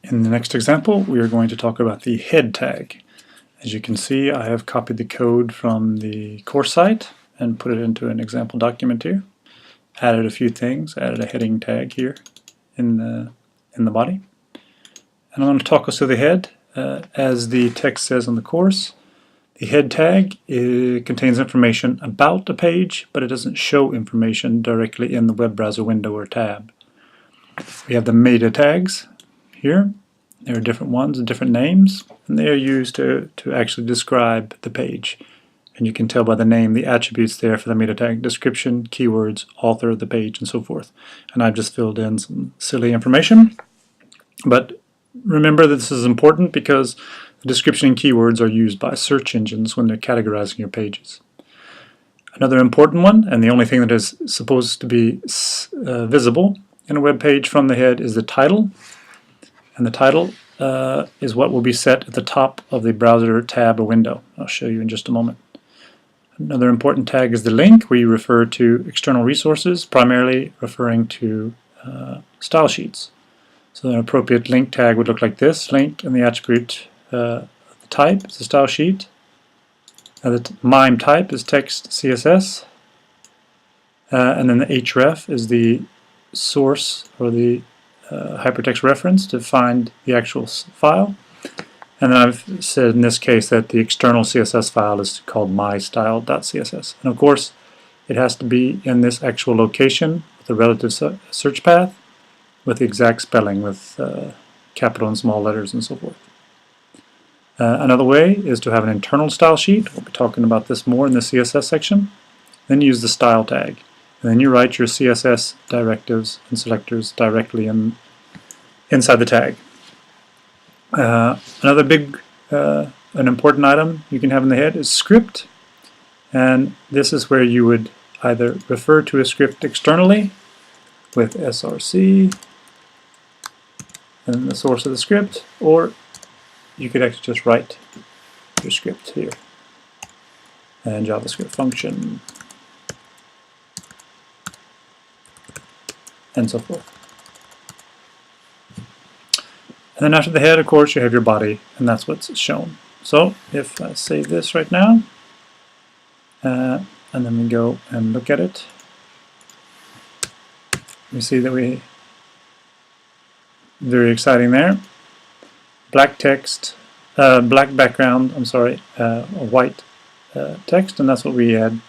In the next example, we are going to talk about the head tag. As you can see, I have copied the code from the course site and put it into an example document here. Added a few things, added a heading tag here in the body. And I'm going to talk us through the head. As the text says on the course, the head tag contains information about a page, but it doesn't show information directly in the web browser window or tab. We have the meta tags here. There are different ones and different names, and they are used to actually describe the page. And you can tell by the name the attributes there for the meta tag: description, keywords, author of the page, and so forth. And I've just filled in some silly information. But remember that this is important because the description and keywords are used by search engines when they're categorizing your pages. Another important one, and the only thing that is supposed to be visible in a web page from the head, is the title. And the title is what will be set at the top of the browser tab or window. I'll show you in just a moment. Another important tag is the link, where you refer to external resources, primarily referring to style sheets. So an appropriate link tag would look like this: link, and the attribute the type is the style sheet. The MIME type is text CSS. And then the href is the source or the hypertext reference to find the actual file. And then I've said in this case that the external CSS file is called mystyle.css. And of course, it has to be in this actual location with the relative search path, with the exact spelling, with capital and small letters and so forth. Another way is to have an internal style sheet. We'll be talking about this more in the CSS section. Then use the style tag. And then you write your CSS directives and selectors directly inside the tag. Another big, an important item you can have in the head is script. And this is where you would either refer to a script externally with src and the source of the script, or you could actually just write your script here. And JavaScript function, and so forth. And then after the head, of course, you have your body, and that's what's shown. So if I save this right now, and then we go and look at it, we see that very exciting there. Black text, black background, I'm sorry, white text, and that's what we had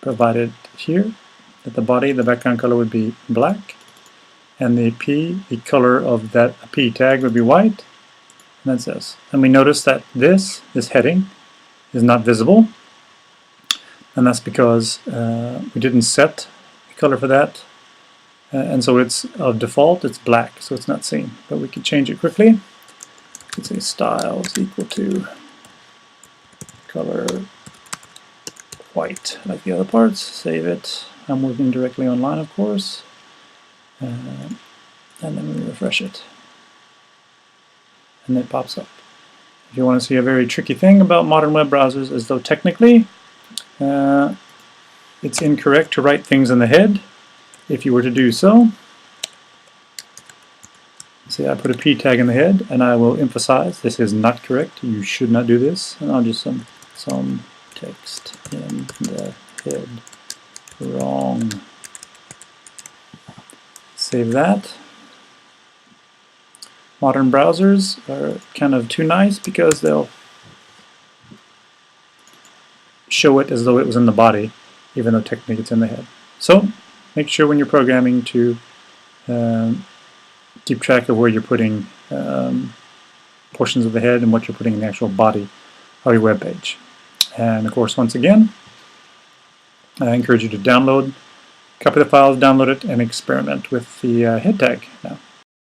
provided here. That the body, the background color would be black, and the color of that P tag would be white, and that's this. And we notice that this heading is not visible, and that's because we didn't set the color for that, and so it's of default it's black, so it's not seen. But we can change it quickly. We could say style is equal to color white, like the other parts. Save it. I'm working directly online, of course, and then we refresh it, and it pops up. If you want to see a very tricky thing about modern web browsers, is though technically it's incorrect to write things in the head. If you were to do so, see, I put a P tag in the head, and I will emphasize this is not correct. You should not do this. And I'll just some text in the head. Wrong. Save that. Modern browsers are kind of too nice because they'll show it as though it was in the body, even though technically it's in the head. So make sure when you're programming to keep track of where you're putting portions of the head and what you're putting in the actual body of your web page. And of course, once again, I encourage you to copy the files, download it, and experiment with the head tag now.